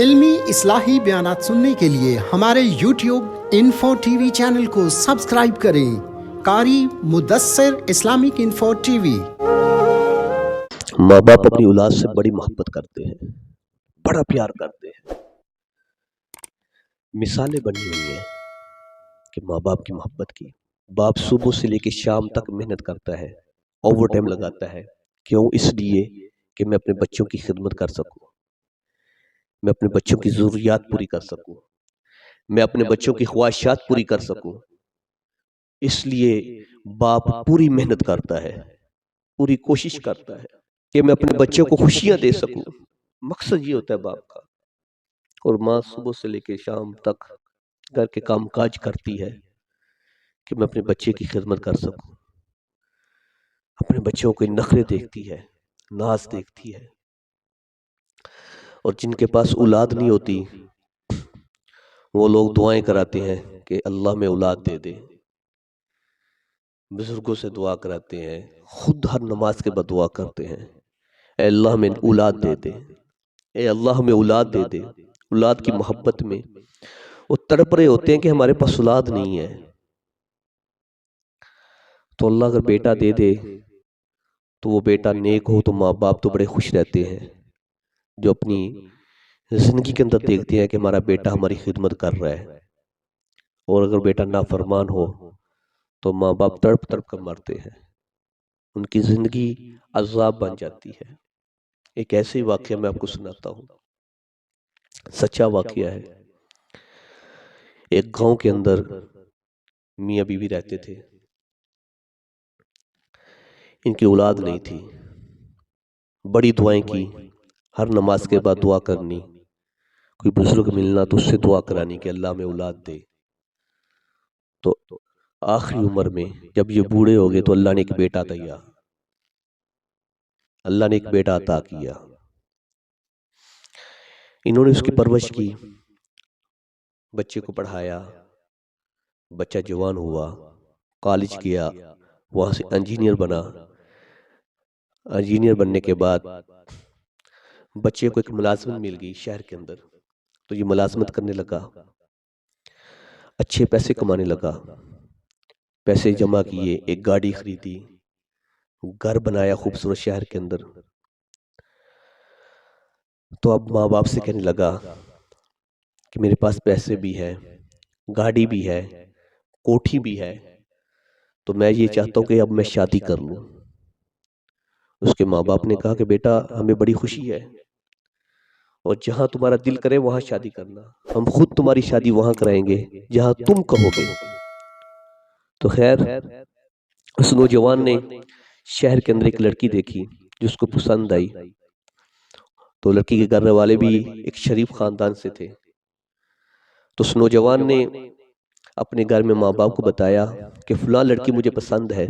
علمی اصلاحی بیانات سننے کے لیے ہمارے یوٹیوب انفو ٹی وی چینل کو سبسکرائب کریں۔ Qari Mudassir Islamic info TV وی۔ ماں باپ اپنی اولاد سے بڑی محبت کرتے ہیں، بڑا پیار کرتے ہیں۔ مثالیں بنی ہوئی ہیں کہ ماں باپ کی محبت کی۔ باپ صبح سے لے کے شام تک محنت کرتا ہے، اوور ٹائم لگاتا ہے۔ کیوں؟ اس لیے کہ میں اپنے بچوں کی خدمت کر سکوں، میں اپنے بچوں کی ضروریات پوری کر سکوں، میں اپنے بچوں کی خواہشات پوری کر سکوں۔ اس لیے باپ پوری محنت کرتا ہے، پوری کوشش کرتا ہے کہ میں اپنے بچوں کو خوشیاں دے سکوں۔ مقصد یہ ہوتا ہے باپ کا۔ اور ماں صبح سے لے کے شام تک گھر کے کام کاج کرتی ہے کہ میں اپنے بچے کی خدمت کر سکوں، اپنے بچوں کو نخرے دیکھتی ہے، ناز دیکھتی ہے۔ اور جن کے پاس اولاد نہیں ہوتی وہ لوگ دعائیں کراتے ہیں کہ اللہ میں اولاد دے دے، بزرگوں سے دعا کراتے ہیں، خود ہر نماز کے بعد دعا کرتے ہیں، اے اللہ ہمیں اولاد دے دے، اے اللہ ہمیں اولاد دے دے۔ اولاد کی محبت میں وہ تڑپ رہے ہوتے ہیں کہ ہمارے پاس اولاد نہیں ہے۔ تو اللہ اگر بیٹا دے دے تو وہ بیٹا نیک ہو تو ماں باپ تو بڑے خوش رہتے ہیں، جو اپنی زندگی کے اندر دیکھتے ہیں کہ ہمارا بیٹا ہماری خدمت کر رہا ہے۔ اور اگر بیٹا نافرمان ہو تو ماں باپ تڑپ تڑپ کر مرتے ہیں، ان کی زندگی عذاب بن جاتی ہے۔ ایک ایسے ہی واقعہ میں آپ کو سناتا ہوں، سچا واقعہ ہے۔ ایک گاؤں کے اندر میاں بیوی رہتے تھے، ان کی اولاد نہیں تھی۔ بڑی دعائیں کی، ہر نماز کے بعد دعا کرنی، کوئی بزرگ ملنا تو اس سے دعا کرانی کہ اللہ میں اولاد دے۔ تو آخری عمر میں جب یہ بوڑھے ہو گئے تو اللہ نے ایک بیٹا دیا، اللہ نے ایک بیٹا عطا کیا۔ انہوں نے اس کی پرورش کی، بچے کو پڑھایا، بچہ جوان ہوا، کالج گیا، وہاں سے انجینئر بنا۔ انجینئر بننے کے بعد بچے کو ایک ملازمت مل گئی شہر کے اندر، تو یہ ملازمت کرنے لگا، اچھے پیسے کمانے لگا، پیسے جمع کیے، ایک گاڑی خریدی، گھر بنایا خوبصورت شہر کے اندر۔ تو اب ماں باپ سے کہنے لگا کہ میرے پاس پیسے بھی ہیں، گاڑی بھی ہے، کوٹھی بھی ہے، تو میں یہ چاہتا ہوں کہ اب میں شادی کر لوں۔ اس کے ماں باپ نے کہا کہ بیٹا ہمیں بڑی خوشی ہے، اور جہاں تمہارا دل کرے وہاں شادی کرنا، ہم خود تمہاری شادی وہاں کرائیں گے جہاں تم کہو گے۔ تو خیر اس نوجوان نے شہر کے اندر ایک لڑکی دیکھی جس کو پسند آئی، تو لڑکی کے گھر والے بھی ایک شریف خاندان سے تھے۔ تو اس نوجوان نے اپنے گھر میں ماں باپ کو بتایا کہ فلاں لڑکی مجھے پسند ہے،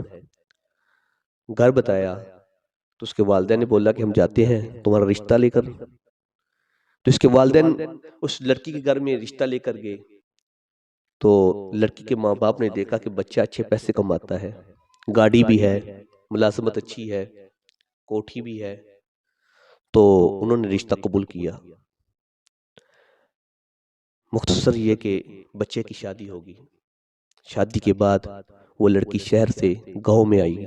گھر بتایا۔ تو اس کے والدین نے بولا کہ ہم جاتے ہیں تمہارا رشتہ لے کر۔ تو اس کے والدین اس لڑکی کے گھر میں رشتہ لے کر گئے، تو لڑکی کے ماں باپ نے دیکھا کہ بچہ اچھے پیسے کماتا ہے، گاڑی بھی ہے، ملازمت اچھی ہے، کوٹھی بھی ہے، تو انہوں نے رشتہ قبول کیا۔ مختصر یہ کہ بچے کی شادی ہوگی۔ شادی کے بعد وہ لڑکی شہر سے گاؤں میں آئی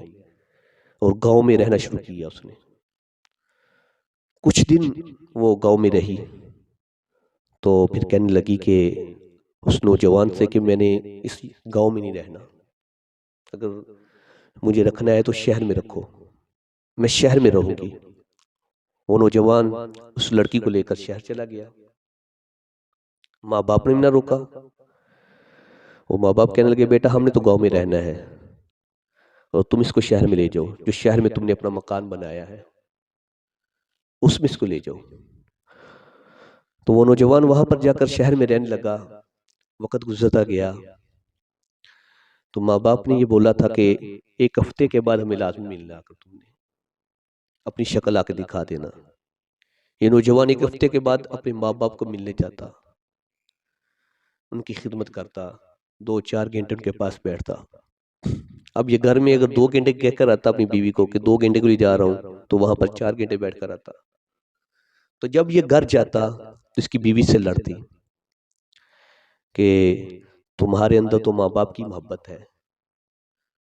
اور گاؤں میں رہنا شروع کیا اس نے۔ کچھ دن وہ گاؤں میں رہی تو پھر کہنے لگی کہ اس نوجوان سے کہ میں نے اس گاؤں میں نہیں رہنا، اگر مجھے رکھنا ہے تو شہر میں رکھو، میں شہر میں رہوں گی۔ وہ نوجوان اس لڑکی کو لے کر شہر چلا گیا، ماں باپ نے بھی نہ روکا۔ وہ ماں باپ کہنے لگے بیٹا ہم نے تو گاؤں میں رہنا ہے اور تم اس کو شہر میں لے جاؤ، جو شہر میں تم نے اپنا مکان بنایا ہے اس میں اس کو لے جاؤ۔ تو وہ نوجوان وہاں پر جا کر شہر میں رہنے لگا، وقت گزرتا گیا۔ تو ماں باپ نے یہ بولا تھا کہ ایک ہفتے کے بعد ہمیں لازمی ملنا، کر تم نے اپنی شکل آ کے دکھا دینا۔ یہ نوجوان ایک ہفتے کے بعد اپنے ماں باپ کو ملنے جاتا، ان کی خدمت کرتا، 2-4 گھنٹے ان کے پاس بیٹھتا۔ اب یہ گھر میں اگر 2 گھنٹے کہہ کر آتا اپنی بیوی کو کہ 2 گھنٹے کے لیے جا رہا ہوں، تو وہاں پر 4 گھنٹے بیٹھ کر آتا۔ تو جب یہ گھر جاتا اس کی بیوی سے لڑتی کہ تمہارے اندر تو ماں باپ کی محبت ہے،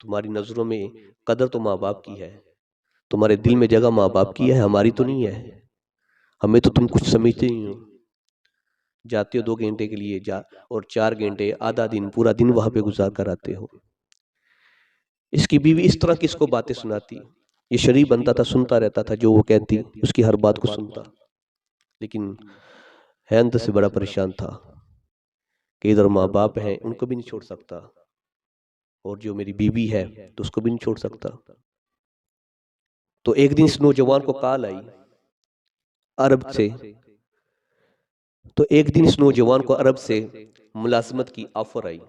تمہاری نظروں میں قدر تو ماں باپ کی ہے، تمہارے دل میں جگہ ماں باپ کی ہے، ہماری تو نہیں ہے، ہمیں تو تم کچھ سمجھتے نہیں ہو، جاتے ہو 2 گھنٹے کے لیے اور 4 گھنٹے آدھا دن پورا دن وہاں پہ گزار کر آتے ہو۔ اس کی بیوی اس طرح کس کو باتیں سناتی، یہ شریف بنتا تھا، سنتا رہتا تھا جو وہ کہتی، اس کی ہر بات کو سنتا، لیکن ہے اندر سے بڑا پریشان تھا کہ ادھر ماں باپ ہیں ان کو بھی نہیں چھوڑ سکتا، اور جو میری بیوی ہے تو اس کو بھی نہیں چھوڑ سکتا۔ تو ایک دن اس نوجوان کو کال آئی عرب سے، تو ایک دن اس نوجوان کو عرب سے ملازمت کی آفر آئی،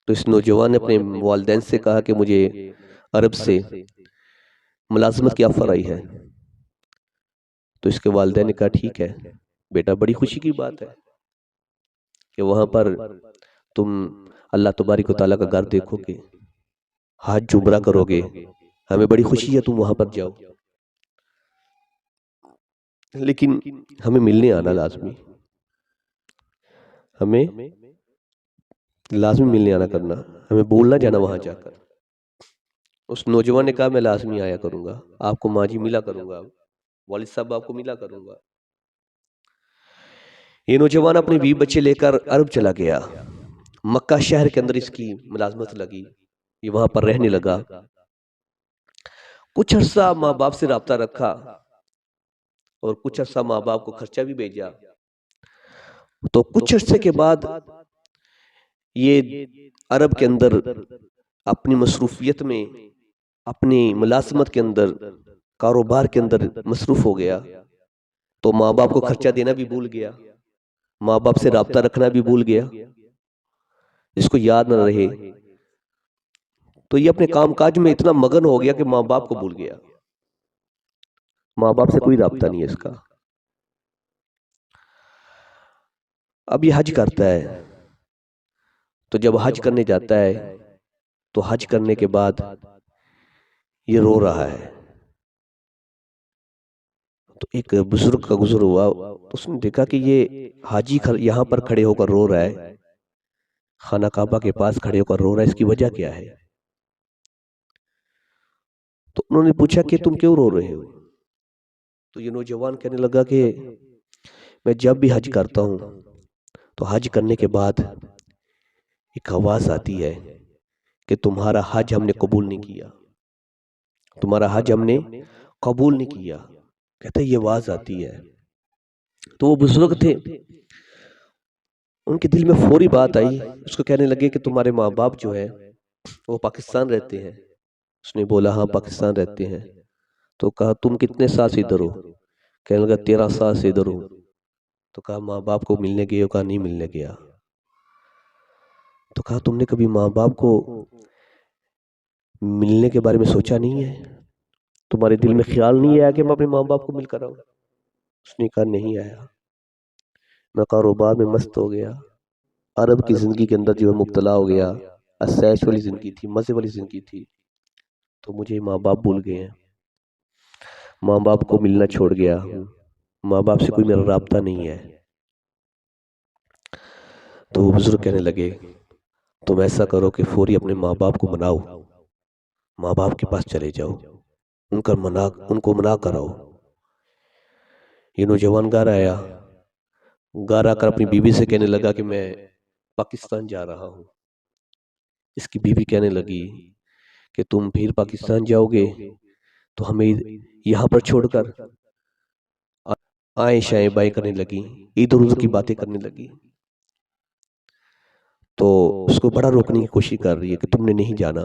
تو اس نوجوان نے اپنے والدین سے کہا کہ مجھے عرب سے ملازمت کی آفر آئی ہے، تو اس کے والدین نے کہا ٹھیک ہے بیٹا، بڑی خوشی کی بات ہے کہ وہاں پر تم اللہ تبارک و تعالیٰ کا گھر دیکھو گے، حج عمرہ کرو گے، ہمیں بڑی خوشی ہے تم وہاں پر جاؤ، لیکن ہمیں ملنے آنا لازمی، ہمیں لازمی ملنے آنا کرنا، ہمیں بولنا جانا وہاں جا کر۔ اس نوجوان نے کہا میں لازمی آیا کروں گا، آپ کو ماجی ملا کروں گا، والد صاحب آپ کو ملا کروں گا۔ یہ نوجوان اپنے بیوی بچے لے کر عرب چلا گیا، مکہ شہر کے اندر اس کی ملازمت لگی، یہ وہاں پر رہنے لگا، کچھ عرصہ ماں باپ سے رابطہ رکھا اور کچھ عرصہ ماں باپ کو خرچہ بھی بھیجا، تو کچھ عرصے کے بعد یہ عرب کے اندر اپنی مصروفیت میں، اپنی ملازمت کے اندر، کاروبار کے اندر مصروف ہو گیا، تو ماں باپ کو خرچہ دینا بھی بھول گیا، ماں باپ سے رابطہ رکھنا بھی بھول گیا، جس کو یاد نہ رہے، تو یہ اپنے کام کاج میں اتنا مگن ہو گیا کہ ماں باپ کو بھول گیا، ماں باپ سے کوئی رابطہ نہیں ہے اس کا۔ اب یہ حج کرتا ہے، تو جب حج کرنے جاتا ہے تو حج کرنے کے بعد یہ رو رہا ہے، تو ایک بزرگ کا گزر ہوا، تو اس نے دیکھا کہ یہ حاجی یہاں پر کھڑے ہو کر رو رہا ہے، خانہ کعبہ کے پاس کھڑے ہو کر رو رہا ہے، اس کی وجہ کیا ہے؟ تو انہوں نے پوچھا کہ تم کیوں رو رہے ہو؟ تو یہ نوجوان کہنے لگا کہ میں جب بھی حج کرتا ہوں تو حج کرنے کے بعد ایک آواز آتی ہے کہ تمہارا حج ہم نے قبول نہیں کیا، تمہارا حج ہم نے قبول نہیں کیا، کہتے یہ آواز آتی ہے۔ تو وہ بزرگ تھے، ان کے دل میں فوری بات آئی، اس کو کہنے لگے کہ تمہارے ماں باپ جو ہے وہ پاکستان رہتے ہیں؟ اس نے بولا ہاں پاکستان رہتے ہیں۔ تو کہا تم کتنے سال سے ادھر ہو؟ کہنے لگا 13 سال سے ادھر ہوں۔ تو کہا ماں باپ کو ملنے گئے ہو؟ کہا نہیں ملنے گیا۔ تو کہا تم نے کبھی ماں باپ کو ملنے کے بارے میں سوچا نہیں ہے؟ تمہارے دل میں خیال نہیں آیا کہ میں اپنے ماں باپ کو مل کر آؤں؟ اس نے کہا نہیں آیا، میں کاروبار میں مست ہو گیا، عرب کی زندگی کے اندر جو ہے مبتلا ہو گیا، عیش والی زندگی تھی، مزے والی زندگی تھی، تو مجھے ماں باپ بھول گئے ہیں، ماں باپ کو ملنا چھوڑ گیا، ماں باپ سے کوئی میرا رابطہ نہیں ہے۔ تو وہ بزرگ کہنے لگے تم ایسا کرو کہ فوری اپنے ماں باپ کو مناؤ، ماں باپ کے پاس چلے جاؤ، ان کو منا کر آؤ۔ یہ نوجوان گھر آیا، گھر آ کر اپنی بیوی سے کہنے لگا کہ میں پاکستان جا رہا ہوں۔ اس کی بیوی کہنے لگی کہ تم پھر پاکستان جاؤ گے تو ہمیں یہاں پر چھوڑ کر؟ آئیں شائیں بائیں کرنے لگی، ادھر ادھر کی باتیں کرنے لگی، تو اس کو بڑا روکنے کی کوشش کر رہی ہے کہ تم نے نہیں جانا،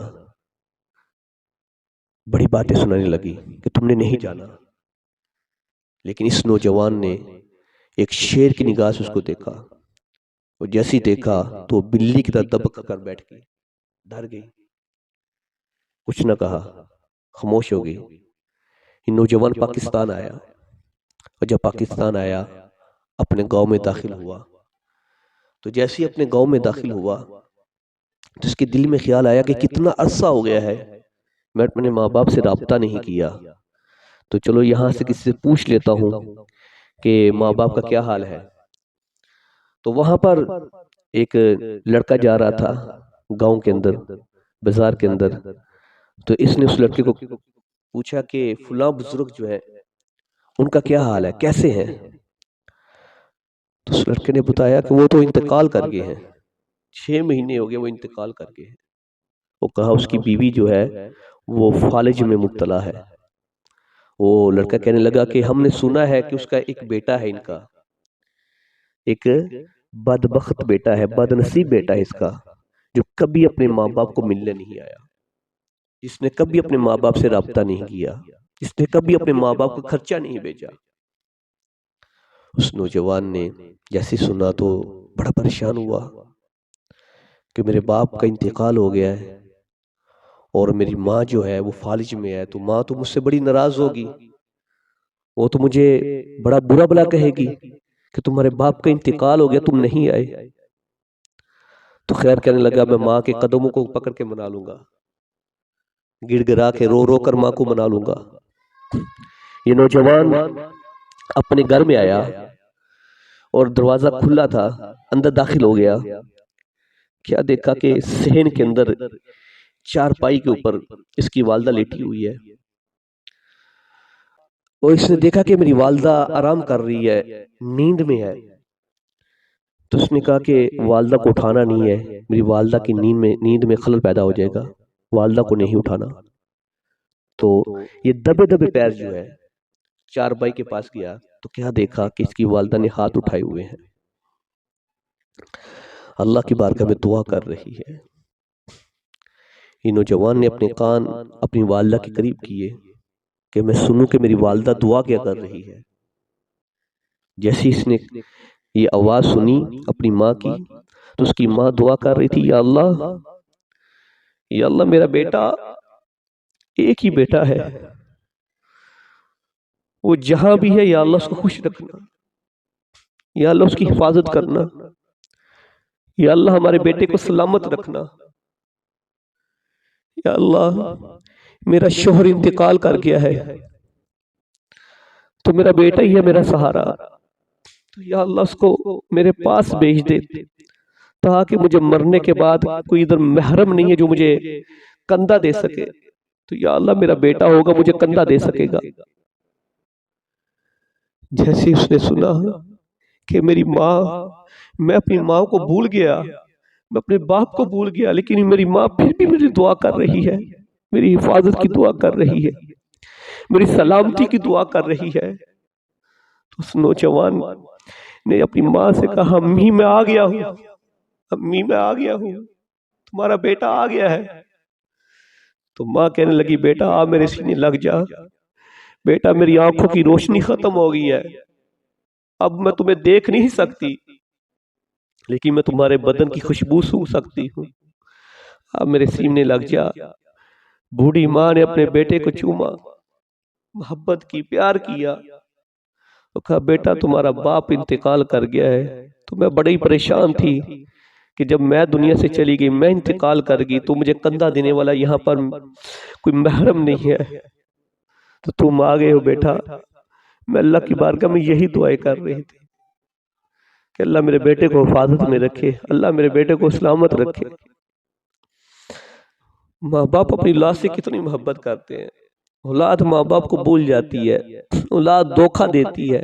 بڑی باتیں سنانے لگی کہ تم نے نہیں جانا، لیکن اس نوجوان نے ایک شیر کی نگاہ سے اس کو دیکھا، اور جیسی دیکھا تو بلی کی طرح دبک کر بیٹھ گئی، ڈر گئی، کچھ نہ کہا، خاموش ہو گئی۔ یہ نوجوان پاکستان آیا، اور جب پاکستان آیا اپنے گاؤں میں داخل ہوا، تو جیسے ہی اپنے گاؤں میں داخل ہوا تو اس کے دل میں خیال آیا کہ کتنا عرصہ ہو گیا ہے میں اپنے ماں باپ سے رابطہ نہیں کیا، تو چلو یہاں سے کسی سے پوچھ لیتا ہوں کہ ماں باپ کا کیا حال ہے۔ تو وہاں پر ایک لڑکا جا رہا تھا گاؤں کے اندر، بازار کے اندر، تو اس نے اس لڑکے کو پوچھا کہ فلاں بزرگ جو ہے ان کا کیا حال ہے، کیسے ہیں؟ تو اس لڑکے نے بتایا کہ وہ تو انتقال کر گئے ہیں، 6 مہینے ہو گئے وہ انتقال کر گئے ہیں۔ وہ کہا اس کی بیوی جو ہے وہ فالج میں مبتلا ہے۔ وہ لڑکا کہنے لگا کہ ہم نے سنا ہے کہ اس کا ایک بیٹا ہے، ان کا ایک بدبخت بیٹا ہے، بد نصیب بیٹا ہے اس کا، جو کبھی اپنے ماں باپ کو ملنے نہیں آیا، جس نے کبھی اپنے ماں باپ سے رابطہ نہیں کیا، جس نے کبھی اپنے ماں باپ کو خرچہ نہیں بھیجا۔ اس نوجوان نے جیسے سنا تو بڑا پریشان ہوا کہ میرے باپ کا انتقال ہو گیا ہے اور میری ماں جو ہے وہ فالج میں ہے، تو ماں تو مجھ سے بڑی ناراض ہوگی، وہ تو مجھے بڑا برا بلا کہے گی کہ تمہارے باپ کا انتقال ہو گیا، تم نہیں آئے۔ تو خیر کہنے لگا میں ماں کے قدموں کو پکڑ کے منا لوں گا، گڑ گڑا کے رو رو کر ماں کو منا لوں گا۔ یہ نوجوان اپنے گھر میں آیا اور دروازہ کھلا تھا، اندر داخل ہو گیا، کیا دیکھا کہ صحن کے اندر چارپائی کے اوپر اس کی والدہ لیٹی ہوئی ہے، اور اس نے دیکھا کہ میری والدہ آرام کر رہی ہے، نیند میں ہے۔ تو اس نے کہا کہ والدہ کو اٹھانا نہیں ہے، میری والدہ کی نیند میں خلل پیدا ہو جائے گا، والدہ کو نہیں اٹھانا۔ تو یہ دبے دبے پیر جو ہے چارپائی کے پاس گیا تو کیا دیکھا کہ اس کی والدہ نے ہاتھ اٹھائے ہوئے ہیں، اللہ کی بارگاہ میں دعا کر رہی ہے۔ یہ نوجوان نے اپنے کان اپنی والدہ کے قریب کیے کہ میں سنوں کہ میری والدہ دعا کیا کر رہی ہے۔ جیسے اس نے یہ آواز سنی اپنی ماں کی تو اس کی ماں دعا کر رہی تھی، یا اللہ میرا بیٹا ایک ہی بیٹا ہے، وہ جہاں بھی ہے یا اللہ اس کو خوش رکھنا، یا اللہ اس کی حفاظت کرنا، یا اللہ ہمارے بیٹے کو سلامت رکھنا، یا اللہ میرا شوہر انتقال کر گیا ہے تو میرا بیٹا ہی ہے میرا سہارا، تو یا اللہ اس کو میرے پاس بھیج دے تاکہ مجھے مرنے کے بعد کوئی ادھر محرم نہیں ہے جو مجھے کندھا دے سکے، تو یا اللہ میرا بیٹا ہوگا مجھے کندھا دے سکے گا۔ جیسے اس نے سنا کہ میری ماں، میں اپنی ماں کو بھول گیا، میں اپنے باپ کو بھول گیا، لیکن میری ماں پھر بھی میری دعا کر رہی ہے، میری حفاظت کی دعا کر رہی ہے، میری سلامتی کی دعا کر رہی ہے۔ تو اس نوجوان نے اپنی ماں سے کہا، امی میں آ گیا ہوں، امی میں آ گیا ہوں، تمہارا بیٹا آ گیا ہے۔ تو ماں کہنے لگی، بیٹا آ میرے سینے لگ جا، بیٹا میری آنکھوں کی روشنی ختم ہو گئی ہے، اب میں تمہیں دیکھ نہیں سکتی لیکن میں تمہارے بدن کی خوشبو سونگھ سکتی ہوں، اب میرے سینے لگ جا۔ بوڑھی ماں نے اپنے بیٹے کو چوما، محبت کی، پیار کیا، تو کہا بیٹا تمہارا باپ انتقال کر گیا ہے، تو میں بڑی پریشان تھی کہ جب میں دنیا سے چلی گئی، میں انتقال کر گئی تو مجھے کندھا دینے والا یہاں پر کوئی محرم نہیں ہے، تو تم آ گئے ہو بیٹا۔ میں اللہ کی بارگاہ میں یہی دعائیں کر رہی تھی کہ اللہ میرے بیٹے کو حفاظت میں رکھے، اللہ میرے بیٹے کو سلامت رکھے۔ ماں باپ اپنی اولاد سے کتنی محبت کرتے ہیں، اولاد ماں باپ کو بھول جاتی ہے، اولاد دھوکہ دیتی ہے،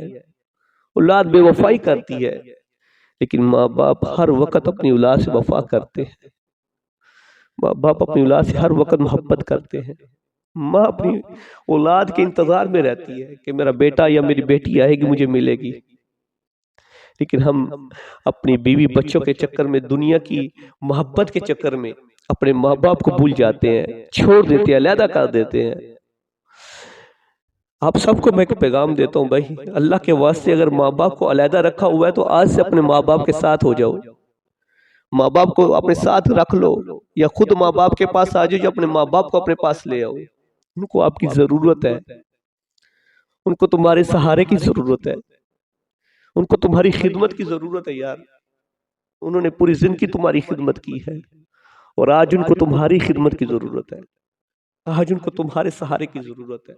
اولاد بے وفائی کرتی ہے، لیکن ماں باپ ہر وقت اپنی اولاد سے وفا کرتے ہیں، ماں باپ اپنی اولاد سے ہر وقت محبت کرتے ہیں۔ ماں اپنی اولاد کے انتظار میں رہتی ہے کہ میرا بیٹا یا میری بیٹی آئے گی مجھے ملے گی، لیکن ہم اپنی بیوی بچوں کے چکر میں، دنیا کی محبت کے چکر میں اپنے ماں باپ کو بھول جاتے ہیں، چھوڑ دیتے ہیں، علیحدہ کر دیتے ہیں۔ آپ سب کو میں ایک پیغام دیتا ہوں بھائی، اللہ کے واسطے اگر ماں باپ کو علیحدہ رکھا ہوا ہے تو آج سے اپنے ماں باپ کے ساتھ ہو جاؤ، ماں باپ کو اپنے ساتھ رکھ لو، یا خود ماں باپ کے پاس آ جاؤ، یا اپنے ماں باپ کو اپنے پاس لے آؤ۔ ان کو آپ کی ضرورت ہے، ان کو تمہارے سہارے کی ضرورت ہے، ان کو تمہاری خدمت کی ضرورت ہے یار۔ انہوں نے پوری زندگی تمہاری خدمت کی ہے اور آج ان کو تمہاری خدمت کی ضرورت ہے، آج ان کو تمہارے سہارے کی ضرورت ہے۔